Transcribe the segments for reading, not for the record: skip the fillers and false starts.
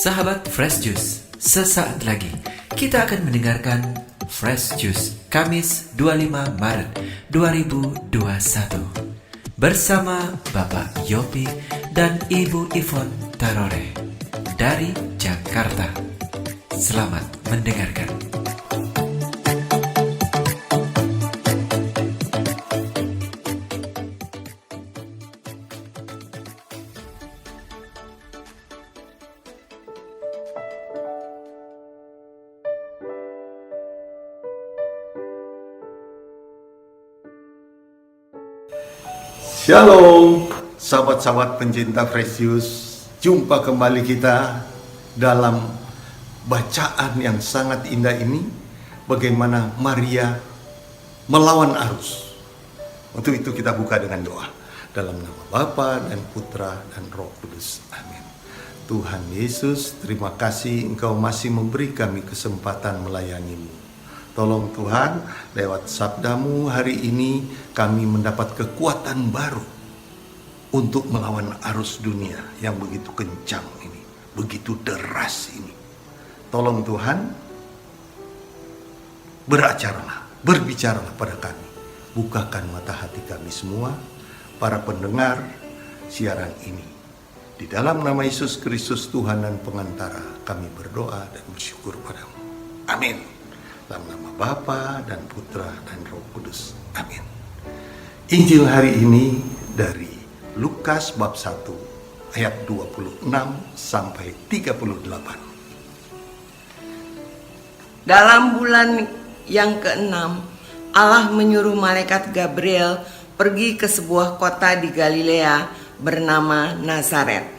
Sahabat Fresh Juice, sesaat lagi kita akan mendengarkan Fresh Juice Kamis 25 Maret 2021 bersama Bapak Yopi dan Ibu Ivon Tarore dari Jakarta. Selamat mendengarkan. Shalom, sahabat-sahabat pencinta Fresh Juice. Jumpa kembali kita dalam bacaan yang sangat indah ini, bagaimana Maria melawan arus. Untuk itu kita buka dengan doa. Dalam nama Bapa dan Putra dan Roh Kudus. Amin. Tuhan Yesus, terima kasih Engkau masih memberi kami kesempatan melayani-Mu. Tolong Tuhan, lewat sabdamu hari ini kami mendapat kekuatan baru untuk melawan arus dunia yang begitu kencang ini, begitu deras ini. Tolong Tuhan, berbicaralah pada kami. Bukakan mata hati kami semua, para pendengar siaran ini. Di dalam nama Yesus Kristus Tuhan dan Pengantara, kami berdoa dan bersyukur padamu. Amin. Dalam nama Bapa dan Putra dan Roh Kudus. Amin. Injil hari ini dari Lukas bab 1 ayat 26 sampai 38. Dalam bulan yang ke-6, Allah menyuruh malaikat Gabriel pergi ke sebuah kota di Galilea bernama Nazaret,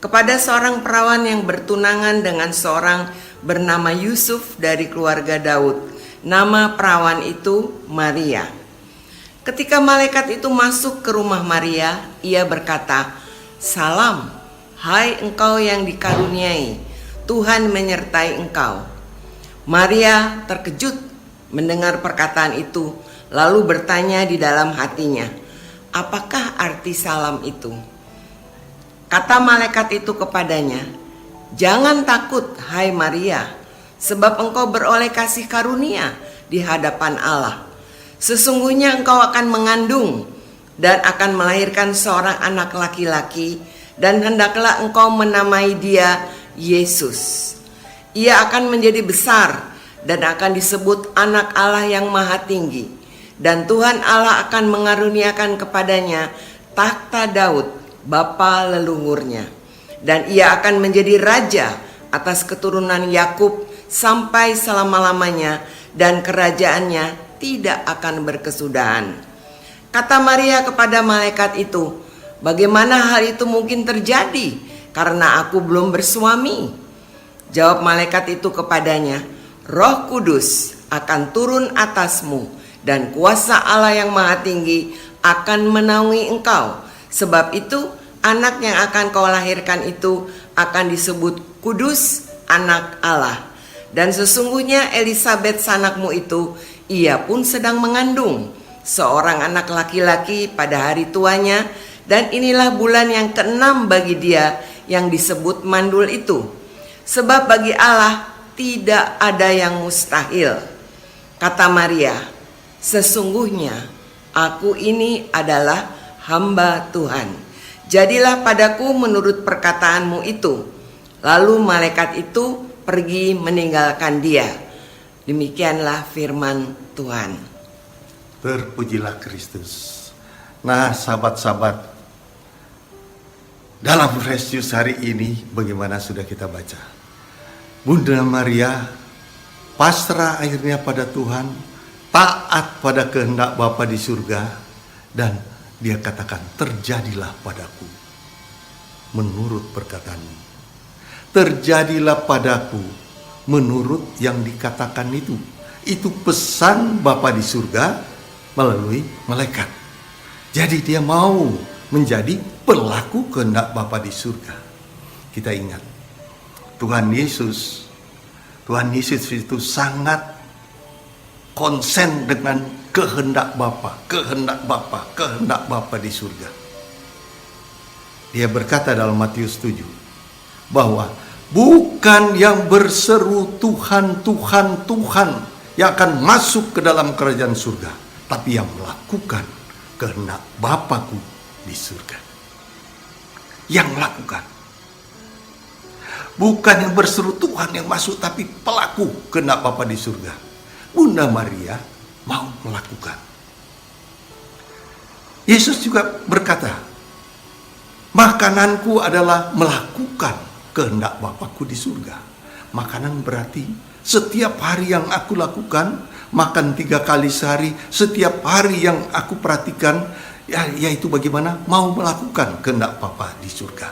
kepada seorang perawan yang bertunangan dengan seorang bernama Yusuf dari keluarga Daud. Nama perawan itu Maria. Ketika malaikat itu masuk ke rumah Maria, ia berkata, "Salam, hai engkau yang dikaruniai, Tuhan menyertai engkau." Maria terkejut mendengar perkataan itu, lalu bertanya di dalam hatinya, "Apakah arti salam itu?" Kata malaikat itu kepadanya, "Jangan takut, hai Maria, sebab engkau beroleh kasih karunia di hadapan Allah. Sesungguhnya engkau akan mengandung dan akan melahirkan seorang anak laki-laki, dan hendaklah engkau menamai dia Yesus. Ia akan menjadi besar dan akan disebut Anak Allah yang Maha Tinggi, dan Tuhan Allah akan mengaruniakan kepadanya takhta Daud, bapa leluhurnya. Dan ia akan menjadi raja atas keturunan Yakub sampai selama-lamanya, dan kerajaannya tidak akan berkesudahan." Kata Maria kepada malaikat itu, "Bagaimana hal itu mungkin terjadi, karena aku belum bersuami?" Jawab malaikat itu kepadanya, "Roh Kudus akan turun atasmu, dan kuasa Allah yang Maha Tinggi akan menaungi engkau. Sebab itu anak yang akan kau lahirkan itu akan disebut kudus, Anak Allah. Dan sesungguhnya Elisabet sanakmu itu, ia pun sedang mengandung seorang anak laki-laki pada hari tuanya, dan inilah bulan yang ke-6 bagi dia yang disebut mandul itu. Sebab bagi Allah tidak ada yang mustahil." Kata Maria, "Sesungguhnya aku ini adalah hamba Tuhan. Jadilah padaku menurut perkataanmu itu." Lalu malaikat itu pergi meninggalkan dia. Demikianlah firman Tuhan. Terpujilah Kristus. Nah, sahabat-sahabat, dalam Fresh Juice hari ini bagaimana sudah kita baca, Bunda Maria pasrah akhirnya pada Tuhan, taat pada kehendak Bapa di surga, dan dia katakan, "Terjadilah padaku menurut perkataanmu." Terjadilah padaku menurut yang dikatakan itu. Itu pesan Bapa di surga melalui malaikat. Jadi dia mau menjadi pelaku kehendak Bapa di surga. Kita ingat, Tuhan Yesus itu sangat konsen dengan kehendak Bapa di surga. Dia berkata dalam Matius 7 bahwa bukan yang berseru Tuhan, Tuhan, Tuhan yang akan masuk ke dalam kerajaan surga, tapi yang melakukan kehendak Bapakku di surga. Yang melakukan. Bukan yang berseru Tuhan yang masuk, tapi pelaku kehendak Bapa di surga. Bunda Maria mau melakukan. Yesus juga berkata, makananku adalah melakukan kehendak Bapakku di surga. Makanan berarti setiap hari yang aku lakukan, makan 3 kali sehari, setiap hari yang aku perhatikan, yaitu bagaimana mau melakukan kehendak Bapa di surga.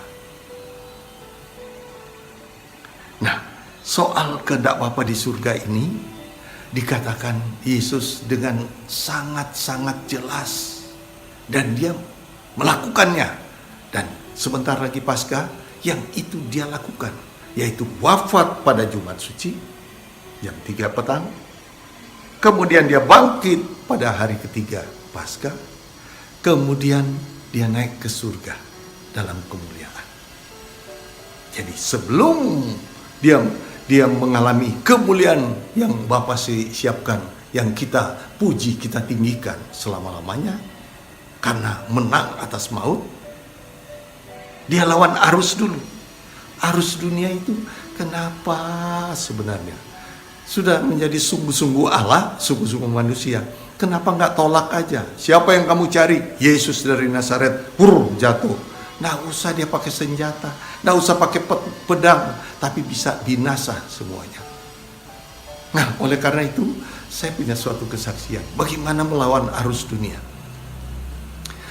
Nah, soal kehendak Bapa di surga ini dikatakan Yesus dengan sangat-sangat jelas, dan dia melakukannya. Dan sebentar lagi Paskah, yang itu dia lakukan, yaitu wafat pada Jumat Suci jam 3 petang. Kemudian dia bangkit pada hari ketiga Paskah. Kemudian dia naik ke surga dalam kemuliaan. Jadi sebelum dia mengalami kemuliaan yang Bapa siapkan, yang kita puji, kita tinggikan selama-lamanya, karena menang atas maut, dia lawan arus dulu. Arus dunia itu kenapa sebenarnya? Sudah menjadi sungguh-sungguh Allah, sungguh-sungguh manusia. Kenapa nggak tolak aja? Siapa yang kamu cari? Yesus dari Nazaret. Jatuh. Nggak usah dia pakai senjata, nggak usah pakai pedang, tapi bisa binasa semuanya. Nah, oleh karena itu, saya punya suatu kesaksian. Bagaimana melawan arus dunia.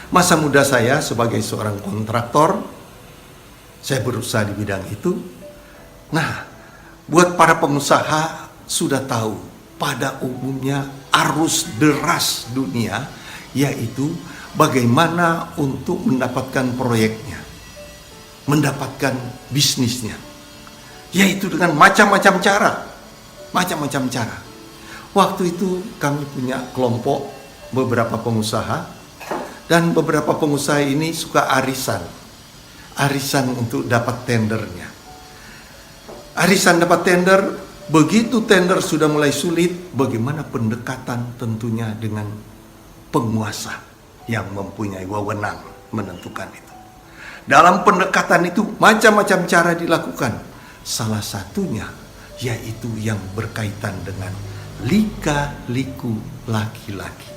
Masa muda saya sebagai seorang kontraktor, saya berusaha di bidang itu. Nah, buat para pengusaha sudah tahu, pada umumnya arus deras dunia, yaitu bagaimana untuk mendapatkan proyeknya, mendapatkan bisnisnya, yaitu dengan macam-macam cara. Waktu itu kami punya kelompok beberapa pengusaha, dan beberapa pengusaha ini suka arisan untuk dapat tendernya. Arisan dapat tender, begitu tender sudah mulai sulit, bagaimana pendekatan tentunya dengan penguasa yang mempunyai wewenang menentukan itu. Dalam pendekatan itu macam-macam cara dilakukan. Salah satunya yaitu yang berkaitan dengan lika-liku laki-laki.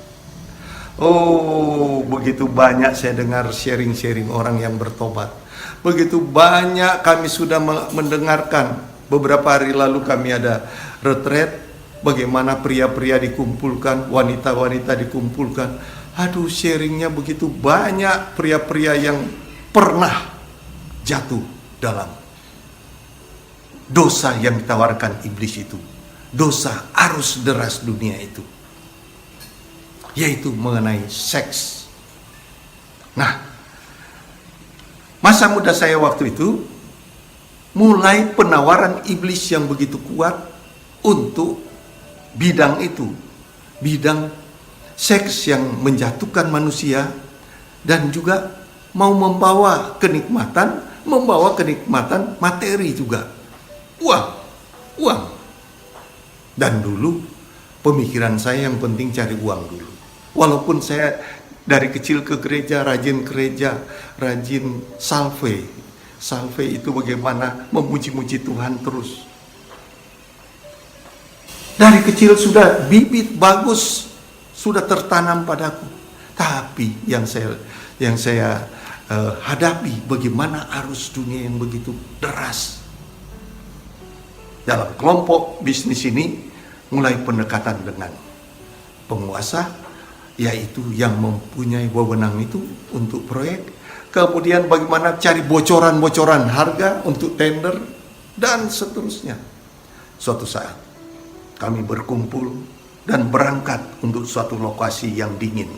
Oh, begitu banyak saya dengar sharing-sharing orang yang bertobat. Begitu banyak kami sudah mendengarkan. Beberapa hari lalu kami ada retret, bagaimana pria-pria dikumpulkan, wanita-wanita dikumpulkan. Aduh, sharingnya begitu banyak pria-pria yang pernah jatuh dalam dosa yang ditawarkan iblis itu. Dosa arus deras dunia itu, yaitu mengenai seks. Nah, masa muda saya waktu itu mulai penawaran iblis yang begitu kuat untuk bidang itu, bidang seks yang menjatuhkan manusia, dan juga mau membawa kenikmatan materi juga, uang. Dan dulu pemikiran saya yang penting cari uang dulu. Walaupun saya dari kecil ke gereja, rajin salve itu bagaimana memuji-muji Tuhan terus. Dari kecil sudah bibit bagus sudah tertanam padaku. Tapi yang saya hadapi bagaimana arus dunia yang begitu deras. Dalam kelompok bisnis ini mulai pendekatan dengan penguasa, yaitu yang mempunyai wewenang itu untuk proyek. Kemudian bagaimana cari bocoran-bocoran harga untuk tender dan seterusnya. Suatu saat kami berkumpul dan berangkat untuk suatu lokasi yang dingin,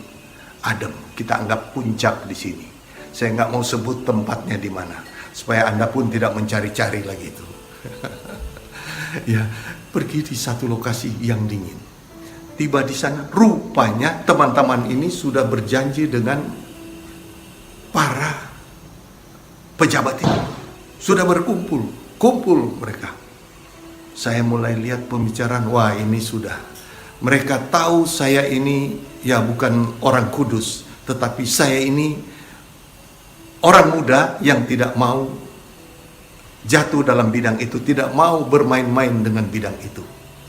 adem. Kita anggap puncak di sini. Saya nggak mau sebut tempatnya di mana, supaya Anda pun tidak mencari-cari lagi itu. Ya, pergi di satu lokasi yang dingin. Tiba di sana, rupanya teman-teman ini sudah berjanji dengan para pejabat itu. Sudah berkumpul, kumpul mereka. Saya mulai lihat pembicaraan, wah ini sudah. Mereka tahu saya ini ya bukan orang kudus, tetapi saya ini orang muda yang tidak mau jatuh dalam bidang itu, tidak mau bermain-main dengan bidang itu.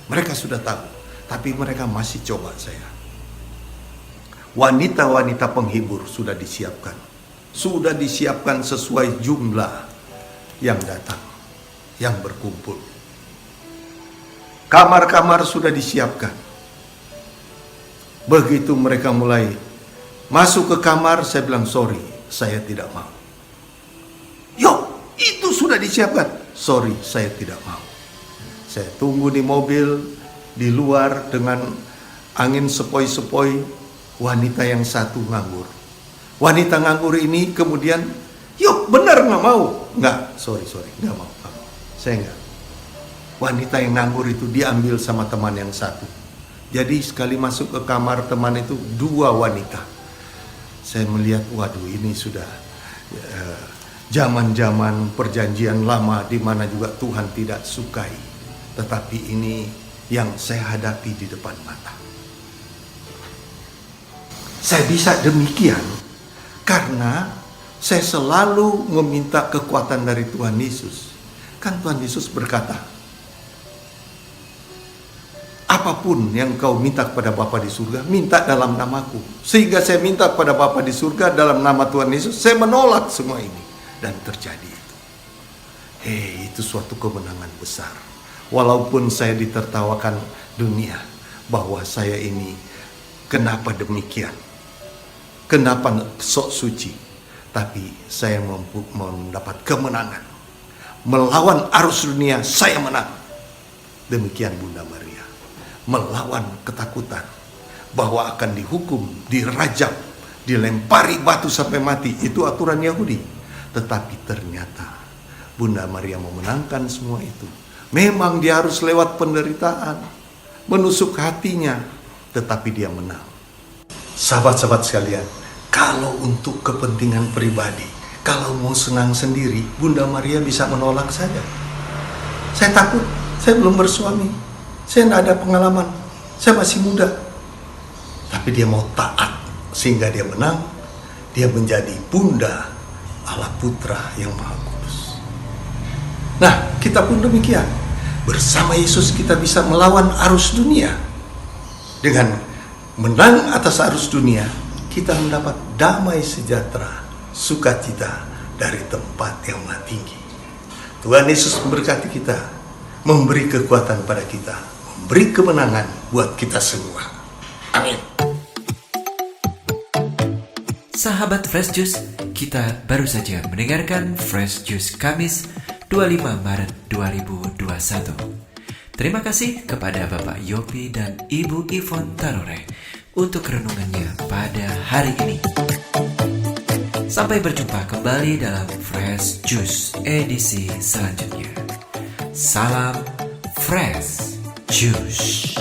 Mereka sudah tahu, tapi mereka masih coba saya. Wanita-wanita penghibur sudah disiapkan. Sudah disiapkan sesuai jumlah yang datang, yang berkumpul. Kamar-kamar sudah disiapkan. Begitu mereka mulai masuk ke kamar, saya bilang, sorry, saya tidak mau. Yo, itu sudah disiapkan. Sorry, saya tidak mau. Saya tunggu di mobil, di luar dengan angin sepoi-sepoi, wanita yang satu nganggur. Wanita nganggur ini kemudian, yuk benar nggak mau? Nggak, sorry, nggak mau. Saya nggak. Wanita yang nganggur itu diambil sama teman yang satu. Jadi sekali masuk ke kamar teman itu 2 wanita. Saya melihat, waduh ini sudah zaman-zaman perjanjian lama di mana juga Tuhan tidak sukai. Tetapi ini yang saya hadapi di depan mata. Saya bisa demikian karena saya selalu meminta kekuatan dari Tuhan Yesus. Kan Tuhan Yesus berkata, apapun yang kau minta kepada Bapa di surga, minta dalam namaku. Sehingga saya minta kepada Bapa di surga dalam nama Tuhan Yesus, saya menolak semua ini. Dan terjadi itu. Itu suatu kemenangan besar. Walaupun saya ditertawakan dunia, bahwa saya ini kenapa demikian? Kenapa sok suci? Tapi saya mendapat kemenangan. Melawan arus dunia, saya menang. Demikian Bunda Maria. Melawan ketakutan bahwa akan dihukum, dirajam, dilempari batu sampai mati. Itu aturan Yahudi. Tetapi ternyata Bunda Maria memenangkan semua itu. Memang dia harus lewat penderitaan, menusuk hatinya, tetapi dia menang. Sahabat-sahabat sekalian, kalau untuk kepentingan pribadi, kalau mau senang sendiri, Bunda Maria bisa menolak saja. Saya takut, saya belum bersuami, saya tidak ada pengalaman, saya masih muda. Tapi dia mau taat, sehingga dia menang, dia menjadi Bunda Allah Putra yang Maha Kudus. Nah, kita pun demikian. Bersama Yesus kita bisa melawan arus dunia. Dengan menang atas arus dunia, kita mendapat damai sejahtera, sukacita dari tempat yang maha tinggi. Tuhan Yesus memberkati kita, memberi kekuatan pada kita, memberi kemenangan buat kita semua. Amin. Sahabat Fresh Juice, kita baru saja mendengarkan Fresh Juice Kamis 25 Maret 2021. Terima kasih kepada Bapak Yopi dan Ibu Ivon Tarore untuk renungannya pada hari ini. Sampai berjumpa kembali dalam Fresh Juice edisi selanjutnya. Salam Fresh Juice.